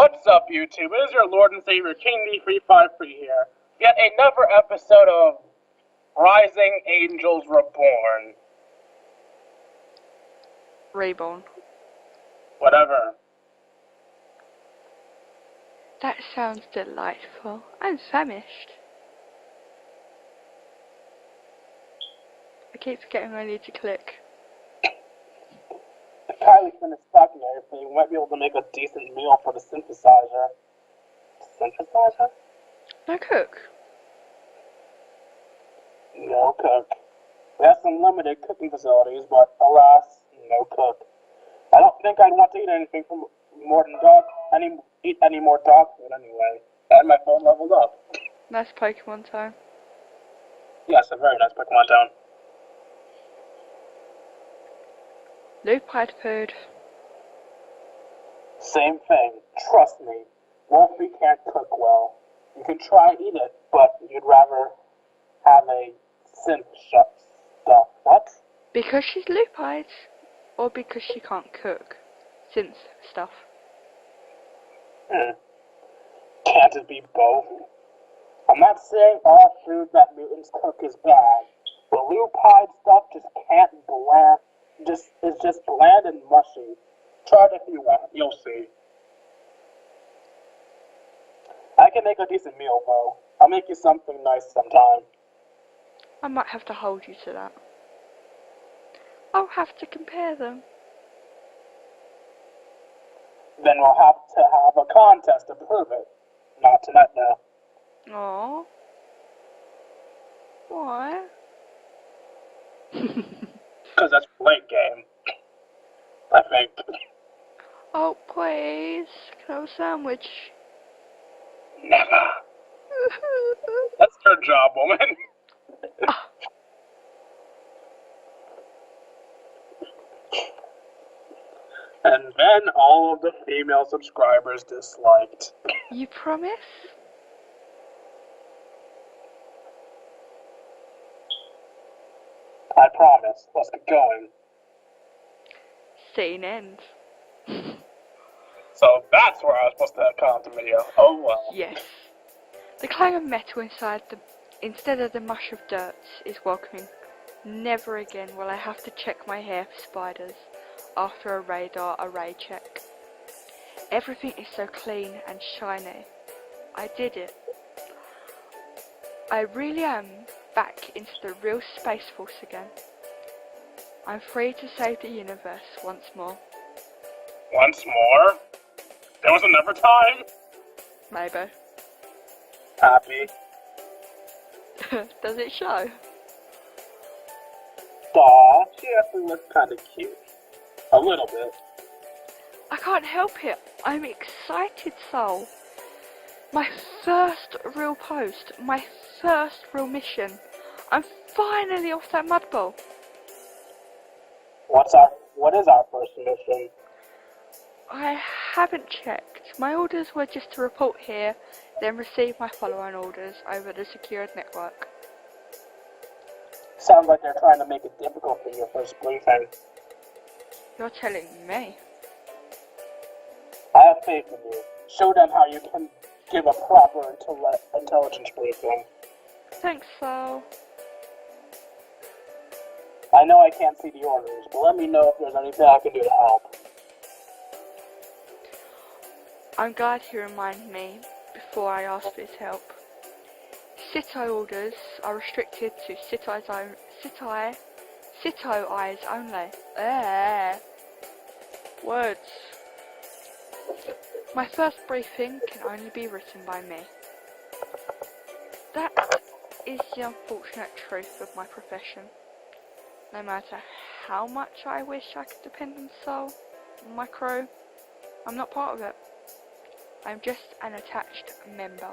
What's up, YouTube? It is your Lord and Savior, King D353 here. Yet another episode of Rising Angels Reborn. Reborn. Whatever. That sounds delightful. I'm famished. I keep forgetting I need to click. If Kylie finished stocking everything, we might be able to make a decent meal for the synthesizer. Synthesizer? No cook. No cook. We have some limited cooking facilities, but alas, no cook. I don't think I'd want to eat anything from more than eat any more dog food anyway. And my phone leveled up. Nice Pokemon time. Yes, a very nice Pokemon town. Lupite food. Same thing. Trust me. Wolfie can't cook well. You can try and eat it, but you'd rather have a synth stuff. What? Because she's Lupite, or because she can't cook synth stuff. Can't it be both? I'm not saying all food that mutants cook is bad, but Lupite stuff just can't bland. It's just bland and mushy. Try it if you want. You'll see. I can make a decent meal, though. I'll make you something nice sometime. I might have to hold you to that. I'll have to compare them. Then we'll have to have a contest to prove it. Not tonight, though. Aww. Why? Because that's late game. I think. Oh, please. Can I have a sandwich? Never. That's your job, woman. And then all of the female subscribers disliked. You promise? I promise. Let's get going. Scene ends. So that's where I was supposed to count the video. Oh well. Yes. The clang of metal instead of the mush of dirt is welcoming. Never again will I have to check my hair for spiders after a radar array check. Everything is so clean and shiny. I did it. I really am back into the real Space Force again. I'm free to save the universe once more. Once more? There was another time? Maybe. Happy. Does it show? Aw, she actually looks kind of cute. A little bit. I can't help it. I'm excited, Soul. My first real post. My first real mission. I'm finally off that mud ball. What is our first mission? I haven't checked. My orders were just to report here, then receive my follow-on orders over the secured network. Sounds like they're trying to make it difficult for your first briefing. You're telling me? I have faith in you. Show them how you can give a proper intelligence briefing. Thanks, Soul. I know I can't see the orders, but let me know if there's anything I can do to help. I'm glad you reminded me before I ask for his help. Sito orders are restricted to Sito eyes only. Words. My first briefing can only be written by me. That is the unfortunate truth of my profession. No matter how much I wish I could depend on Soul and my crew, I'm not part of it. I'm just an attached member.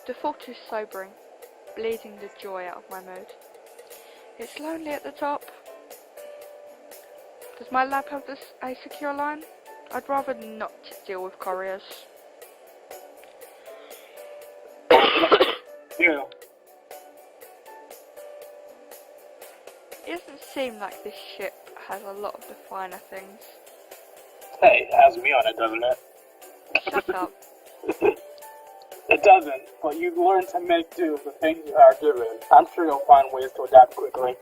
The thought is sobering, bleeding the joy out of my mood. It's lonely at the top. Does my lab have a secure line? I'd rather not deal with couriers. Yeah. It doesn't seem like this ship has a lot of the finer things. Hey, it has me on it, doesn't it? Shut up. It doesn't, but you learn to make do with the things you are given. I'm sure you'll find ways to adapt quickly.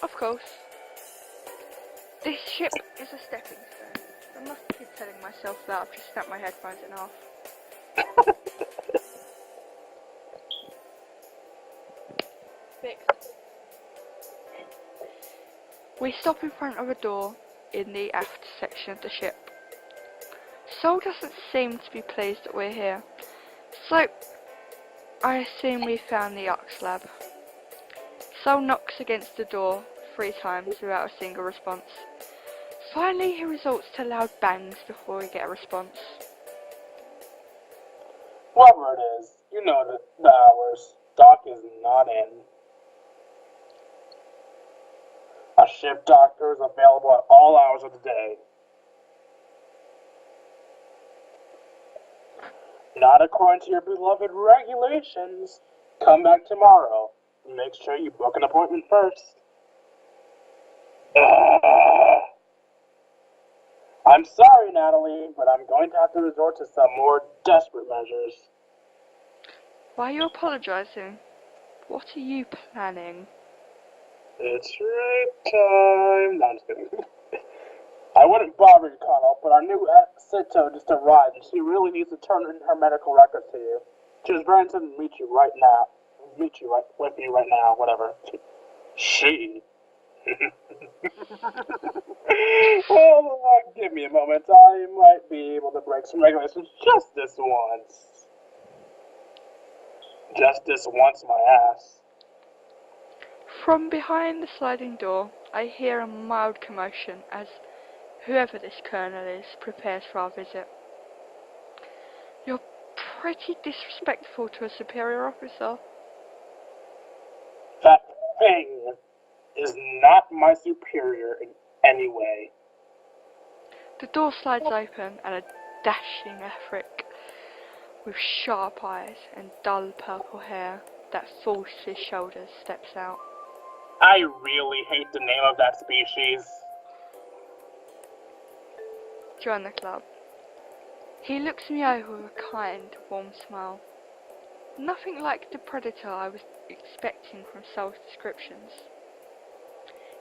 Of course. This ship is a stepping stone. I must keep telling myself that. I've just snapped my headphones in half. Fixed. We stop in front of a door in the aft section of the ship. Sol doesn't seem to be pleased that we're here, so I assume we found the Ox lab. Sol knocks against the door 3 times without a single response. Finally, he resorts to loud bangs before we get a response. Whatever it is, you know the hours. Doc is not in. A ship doctor is available at all hours of the day. Not according to your beloved regulations. Come back tomorrow. Make sure you book an appointment first. I'm sorry, Natalie, but I'm going to have to resort to some more desperate measures. Why are you apologising? What are you planning? It's rape time. No, I'm just kidding. I wouldn't bother you, Connell, but our new Sito just arrived, and she really needs to turn in her medical records to you. She was very interested to meet you right now. With you right now, whatever. She. Well, give me a moment. I might be able to break some regulations just this once. Just this once, my ass. From behind the sliding door, I hear a mild commotion as whoever this colonel is prepares for our visit. You're pretty disrespectful to a superior officer. That thing is not my superior in any way. The door slides open and a dashing Afric with sharp eyes and dull purple hair that falls to his shoulders steps out. I really hate the name of that species. Join the club. He looks me over with a kind, warm smile. Nothing like the predator I was expecting from Sol's descriptions.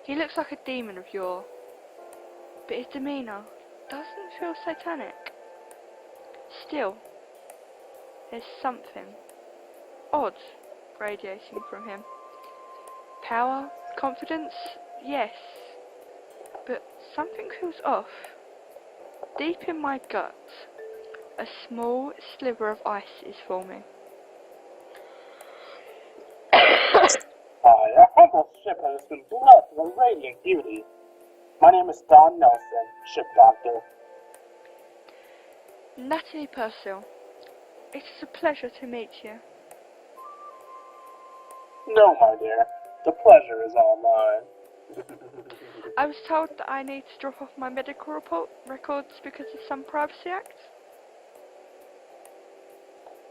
He looks like a demon of yore, but his demeanour doesn't feel satanic. Still, there's something odd radiating from him. Power, confidence, yes, but something feels off. Deep in my gut, a small sliver of ice is forming. Our humble ship has been blessed with a radiant beauty. My name is Don Nelson, ship doctor. Natalie Purcell, it is a pleasure to meet you. No, my dear, the pleasure is all mine. I was told that I need to drop off my medical records because of some privacy act.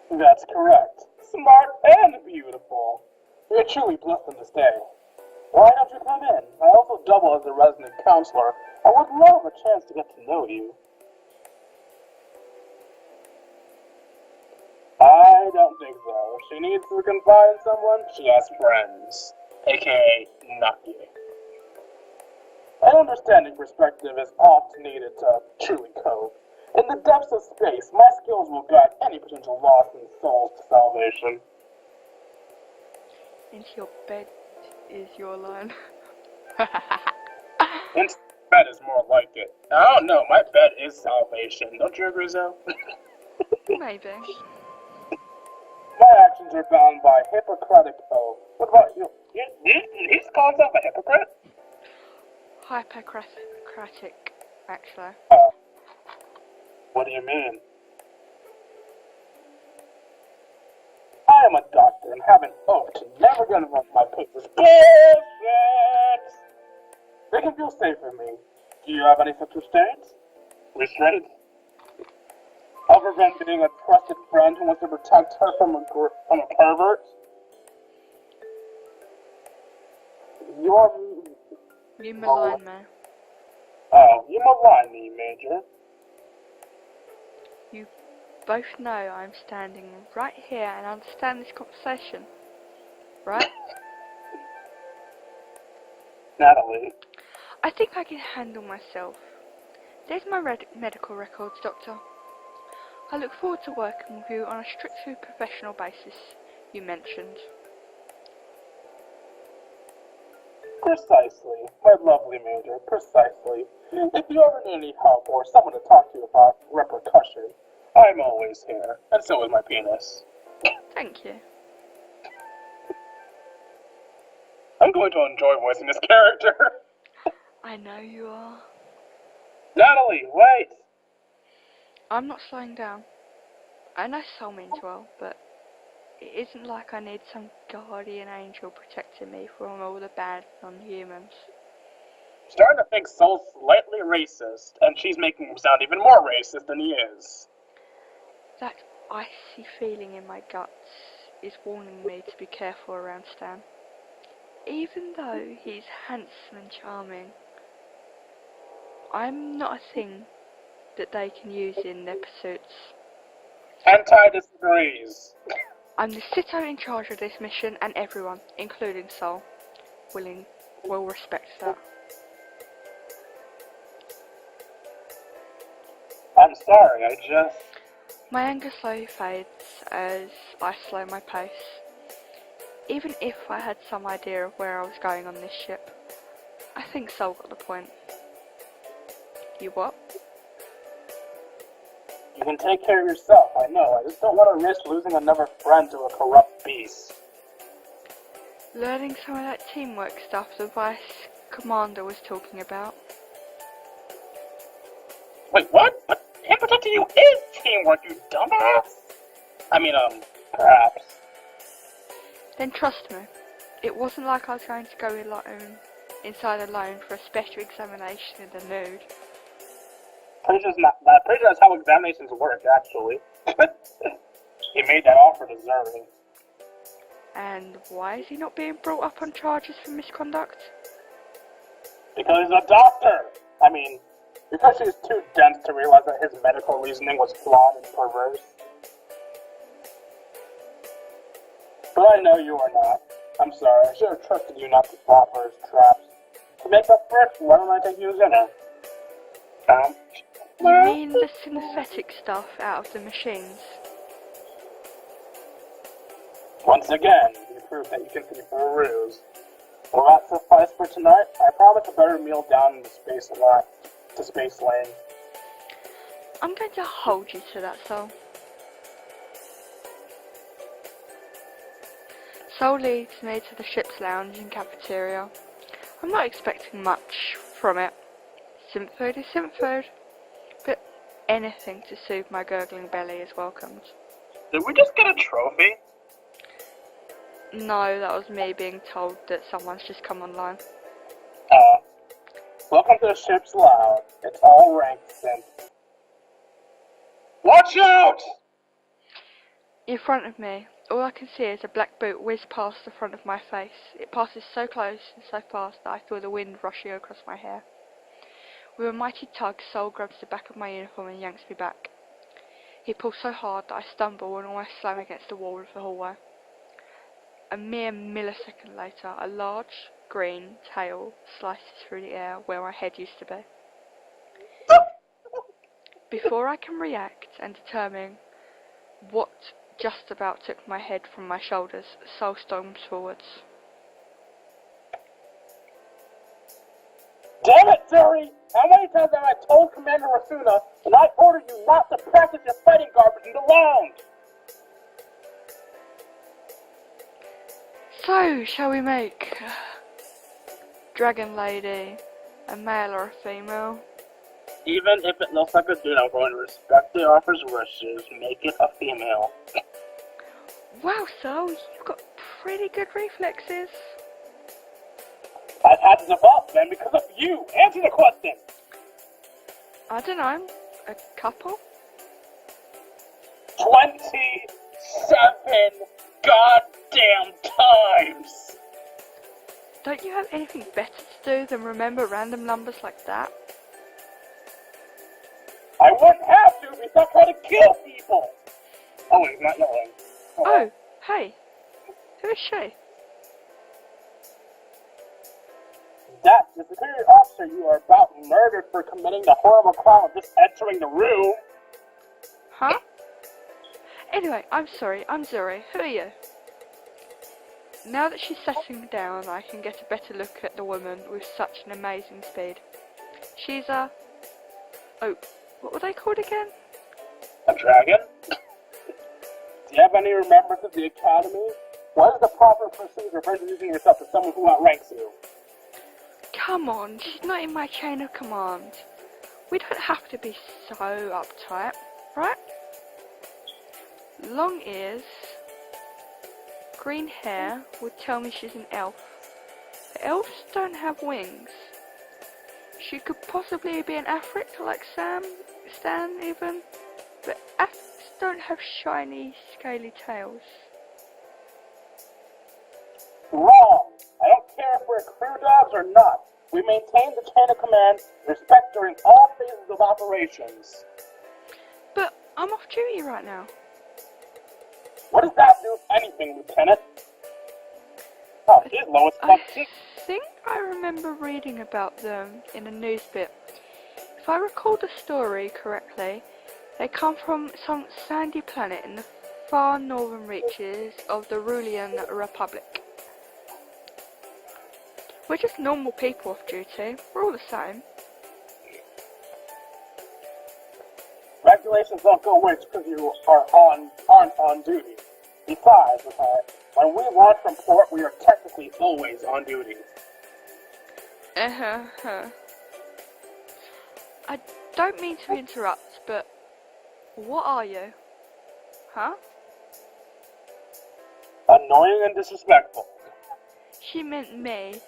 That's correct. Smart and beautiful. You're truly blessed in this day. Why don't you come in? I also double as a resident counselor. I would love a chance to get to know you. I don't think so. If she needs to confide in someone, she has friends. AKA, not you. An understanding perspective is oft needed to truly cope. In the depths of space, my skills will guide any potential lost souls to salvation. Into your bed is your line. Into bed is more like it. I don't know, my bed is salvation. Don't you agree, Zoe? Maybe. My actions are bound by Hippocratic oath. What about you? He's called himself a hypocrite? Hypercratic, actually. What do you mean? I am a doctor and have an oath to never get involved in my patient's bullshit! They can feel safe with me. Do you have any such restraints? Restraints? Other than being a trusted friend who wants to protect her from a pervert? You malign me. Oh, you malign me, Major. You both know I'm standing right here and understand this conversation, right? Natalie. I think I can handle myself. There's my medical records, Doctor. I look forward to working with you on a strictly professional basis, you mentioned. Precisely, my lovely Major, precisely. If you ever need any help or someone to talk to about repercussion, I'm always here, and so is my penis. Thank you. I'm going to enjoy voicing this character. I know you are. Natalie, wait! I'm not slowing down. I know Soul means well, but it isn't like I need some guardian angel protecting me from all the bad non-humans. Starting to think Soul's slightly racist, and she's making him sound even more racist than he is. That icy feeling in my guts is warning me to be careful around Stan. Even though he's handsome and charming, I'm not a thing that they can use in their pursuits. Anti disagrees. I'm the Cito in charge of this mission, and everyone, including Soul, will respect that. I'm sorry, I just... My anger slowly fades as I slow my pace. Even if I had some idea of where I was going on this ship, I think Soul got the point. You what? You can take care of yourself, I know. I just don't want to risk losing another friend to a corrupt beast. Learning some of that teamwork stuff the Vice Commander was talking about. Wait, what? But him protecting you is teamwork, you dumbass! Perhaps. Then trust me, it wasn't like I was going to go inside alone for a special examination in the nude. Pretty sure that's how examinations work, actually. He made that offer deserving. And why is he not being brought up on charges for misconduct? Because he's a doctor! Because she's too dense to realize that his medical reasoning was flawed and perverse. But I know you are not. I'm sorry, I should have trusted you not to fall for his traps. To make up for it, why don't I take you to dinner? You mean the synthetic stuff out of the machines? Once again, you prove that you can see through a ruse. Will that suffice for tonight? I promise a better meal down in the space lane. I'm going to hold you to that, Soul. Soul leads me to the ship's lounge and cafeteria. I'm not expecting much from it. Synth food is synth food, but anything to soothe my gurgling belly is welcomed. Did we just get a trophy? No, that was me being told that someone's just come online. Welcome to the ship's lounge. It's all ranked synth. Watch out! In front of me, all I can see is a black boot whiz past the front of my face. It passes so close and so fast that I feel the wind rushing across my hair. With a mighty tug, Soul grabs the back of my uniform and yanks me back. He pulls so hard that I stumble and almost slam against the wall of the hallway. A mere millisecond later, a large, green tail slices through the air where my head used to be. Before I can react and determine what just about took my head from my shoulders, Soul storms forwards. Damn it, Fury! How many times have I told Commander Rasuna and I ordered you not to practice your fighting garbage in the lounge? So, shall we make Dragon Lady a male or a female? Even if it looks like a dude, I'm going to respect the offer's wishes. Make it a female. Wow, Soul, you've got pretty good reflexes. I've had to develop them because of you. Answer the question. I don't know, a couple? 27 goddamn times! Don't you have anything better to do than remember random numbers like that? I wouldn't have to if you stopped trying to kill people! Oh wait, not yelling. Oh, hey. Who is she? That the superior officer you are about murdered for committing the horrible crime of just entering the room. Huh? Anyway, I'm sorry, I'm Zuri. Who are you? Now that she's settling down, I can get a better look at the woman with such an amazing speed. She's a... Oh, what were they called again? A dragon? Do you have any remembrance of the academy? What is the proper procedure for introducing yourself to someone who outranks you? Come on, she's not in my chain of command. We don't have to be so uptight, right? Long ears, green hair would tell me she's an elf. The elves don't have wings. She could possibly be an Afric like Stan even, but Africs don't have shiny, scaly tails. Wrong! I don't care if we're crew dogs or not. We maintain the chain of command, respect during all phases of operations. But I'm off duty right now. What does that do with anything, Lieutenant? Oh, here's Lois I Bucky. think I remember reading about them in a news bit. If I recall the story correctly, they come from some sandy planet in the far northern reaches of the Rulian Republic. We're just normal people off duty. We're all the same. Regulations don't go away just because you aren't on duty. Besides, when we launch from port, we are technically always on duty. I don't mean to interrupt, but what are you? Huh? Annoying and disrespectful. She meant me.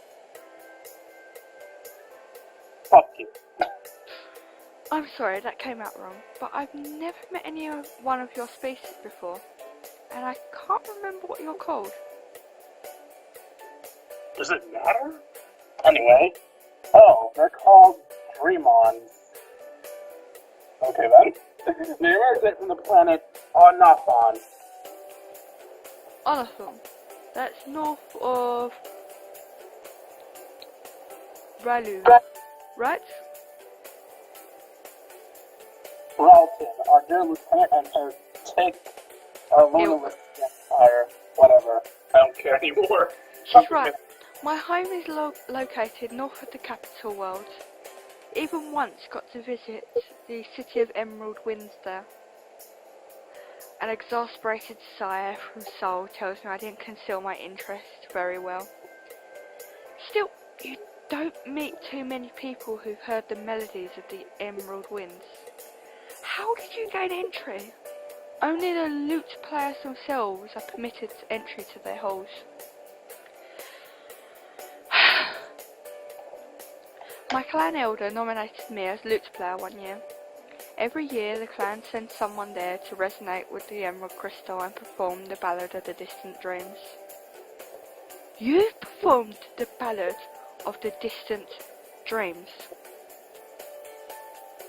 Fuck you. I'm sorry, that came out wrong, but I've never met any one of your species before, and I can't remember what you're called. Does it matter? Anyway, they're called Dreamons. Okay then. They emerged from the planet Onathon. Onathon. That's north of Ralu, right? Ralton, our dear lieutenant, and her take lunar empire. Whatever. I don't care anymore. She's right. My home is located north of the capital world. Even once got to visit the city of Emerald Winds there. An exasperated sigh from Soul tells me I didn't conceal my interest very well. Still, you don't meet too many people who've heard the melodies of the Emerald Winds. How did you gain entry? Only the lute players themselves are permitted entry to their halls. My clan elder nominated me as lute player one year. Every year the clan sends someone there to resonate with the Emerald Crystal and perform the Ballad of the Distant Dreams. You've performed the Ballad of the Distant Dreams.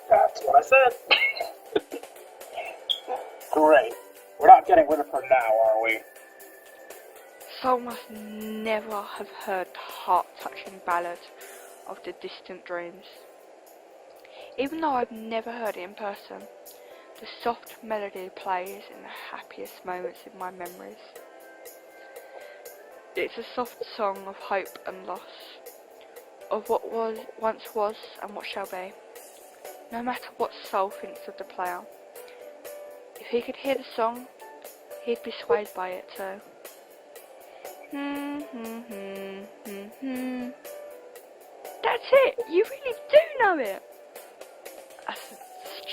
That's what I said. Great. We're not getting rid of her now, are we? Soul must never have heard the heart-touching ballad of the distant dreams. Even though I've never heard it in person, the soft melody plays in the happiest moments in my memories. It's a soft song of hope and loss, of what once was and what shall be. No matter what Soul thinks of the player, if he could hear the song, he'd be swayed by it too. That's it! You really do know it! That's a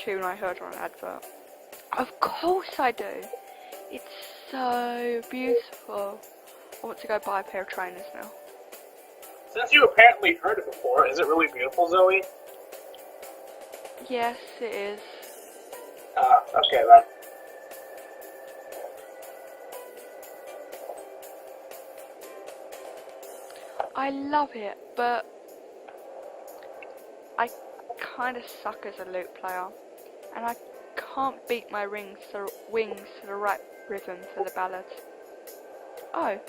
tune I heard on an advert. Of course I do! It's so beautiful. I want to go buy a pair of trainers now. Since you apparently heard it before, is it really beautiful, Zoe? Yes, it is. Okay then. I love it, but I kind of suck as a lute player. and I can't beat my wings to the right rhythm for the ballad. Oh.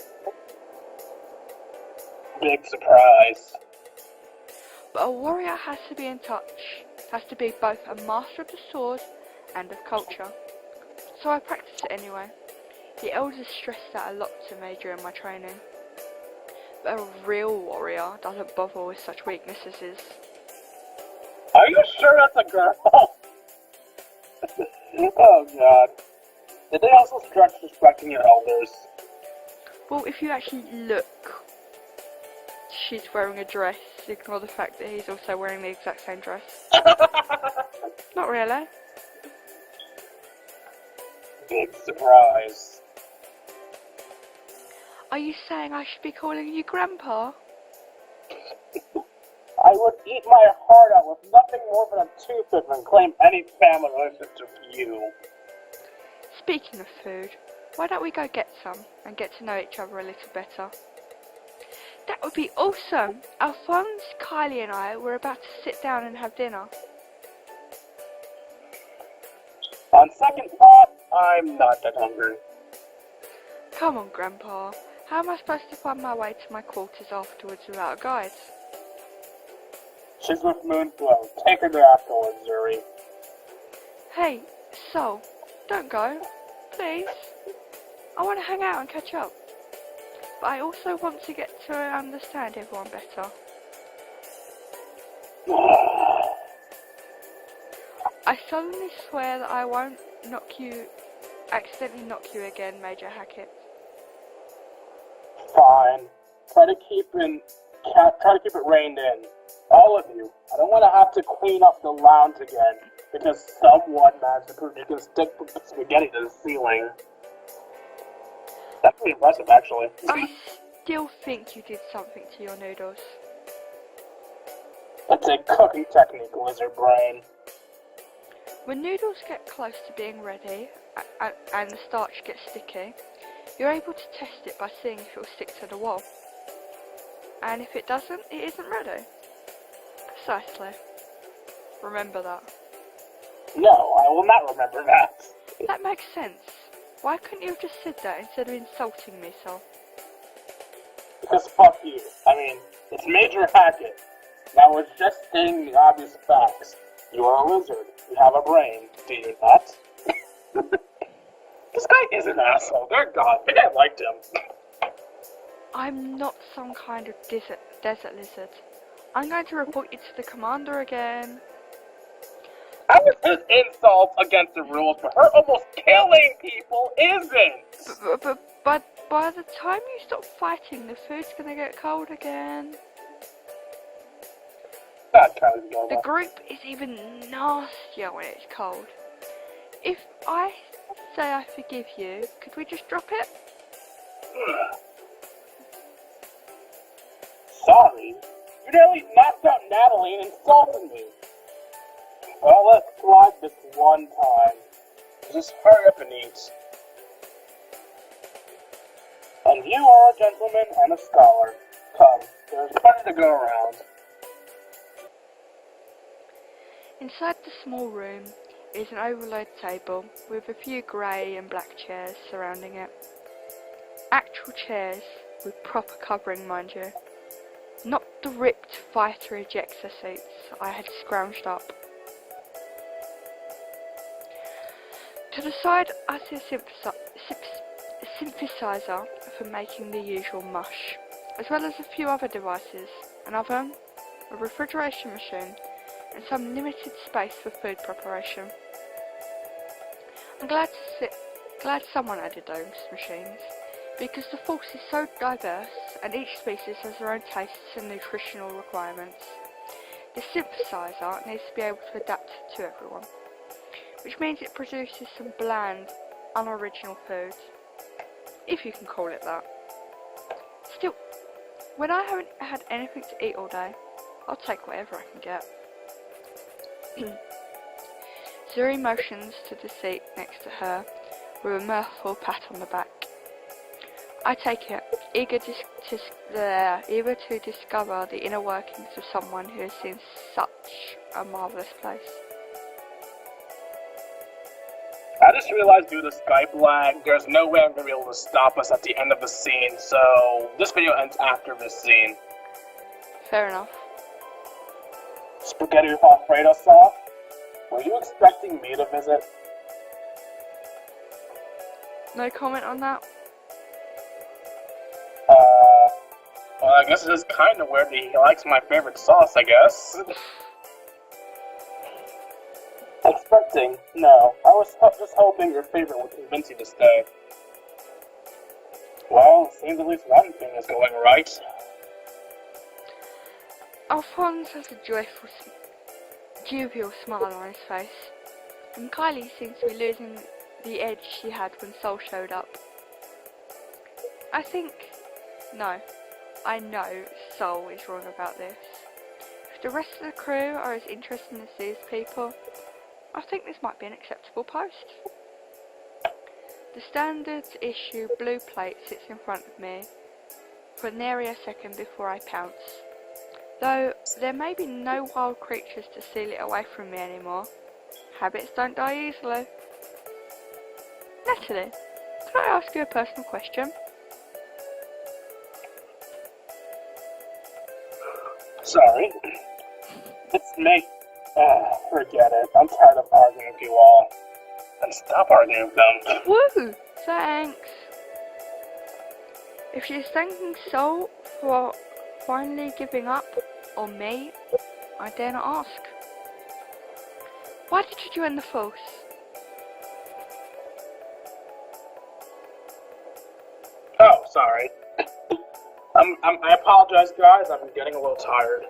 Big surprise. But a warrior has to be in touch, has to be both a master of the sword and of culture. So I practice it anyway. The elders stressed that a lot to me during my training. But a real warrior doesn't bother with such weaknesses. Are you sure that's a girl? Oh god. Did they also stretch respecting your elders? Well, if you actually look, she's wearing a dress. Ignore the fact that he's also wearing the exact same dress. Not really. Big surprise. Are you saying I should be calling you Grandpa? I would eat my heart out with nothing more than a toothpick than claim any family relationship to you. Speaking of food, why don't we go get some and get to know each other a little better? That would be awesome! Alphonse, Kylie and I were about to sit down and have dinner. On second thought, I'm not that hungry. Come on, Grandpa. How am I supposed to find my way to my quarters afterwards without a guide? She's with Moonflow. Take her there afterwards, Zuri. Hey, Sol, don't go. Please. I want to hang out and catch up. But I also want to get to understand everyone better. I solemnly swear that I won't accidentally knock you again, Major Hackett. Fine. Try to keep it reined in. All of you. I don't want to have to clean up the lounge again because someone managed to prove you can stick spaghetti to the ceiling. That's pretty impressive, actually. I still think you did something to your noodles. It's a cooking technique, lizard brain. When noodles get close to being ready and the starch gets sticky, you're able to test it by seeing if it will stick to the wall. And if it doesn't, it isn't ready. Precisely. Remember that. No, I will not remember that. That makes sense. Why couldn't you have just said that instead of insulting me, Sol? Because fuck you. I mean, it's Major Hackett. Now we're just stating the obvious facts. You are a lizard. You have a brain. Do you not? This guy is an asshole. Dear God, maybe I liked him. I'm not some kind of desert lizard. I'm going to report you to the commander again. How is his insult against the rules, but her almost killing people isn't? But by the time you stop fighting, the food's gonna get cold again. That kind of normal. The group is even nastier when it's cold. If I say I forgive you, could we just drop it? Sorry? You nearly knocked out Natalie and insulted me. Well, let's slide this one time. Just hurry up and eat. And you are a gentleman and a scholar. Come, there's plenty to go around. Inside the small room is an overload table with a few grey and black chairs surrounding it. Actual chairs with proper covering, mind you. Not the ripped fighter ejector seats I had scrounged up. To the side I see a synthesizer for making the usual mush, as well as a few other devices, an oven, a refrigeration machine, and some limited space for food preparation. I'm glad someone added those machines, because the force is so diverse and each species has their own tastes and nutritional requirements. The synthesizer needs to be able to adapt to everyone, which means it produces some bland, unoriginal food, if you can call it that. Still, when I haven't had anything to eat all day, I'll take whatever I can get. Zuri motions to the seat next to her with a mirthful pat on the back. I take it, eager to discover the inner workings of someone who has seen such a marvellous place. I just realized due to Skype lag, there's no way I'm gonna be able to stop us at the end of the scene, so this video ends after this scene. Fair enough. Spaghetti with Alfredo sauce? Were you expecting me to visit? No comment on that? Well, I guess it is kind of weird that he likes my favorite sauce, I guess. Expecting? No. I was just hoping your favorite would convince you to stay. Well, it seems at least one thing is going right. Alphonse has a jovial smile on his face, and Kylie seems to be losing the edge she had when Sol showed up. I know Sol is wrong about this. If the rest of the crew are as interested as these people, I think this might be an acceptable post. The standard issue blue plate sits in front of me for nary a second before I pounce. Though there may be no wild creatures to steal it away from me anymore, habits don't die easily. Natalie, can I ask you a personal question? Sorry. It's me. Forget it. I'm tired of arguing with you all. Then stop arguing with them. Woo! Thanks! If she's thanking Sol for finally giving up on me, I dare not ask. Why did you join the Force? Oh, sorry. I apologize, guys. I'm getting a little tired.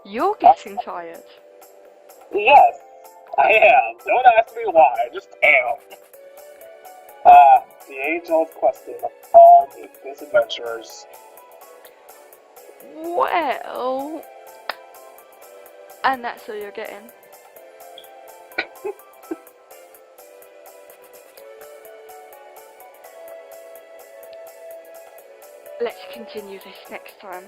You're getting tired. Yes, I am. Don't ask me why. I just am. The age-old question of all these adventurers. Well, and that's all you're getting. Let's continue this next time.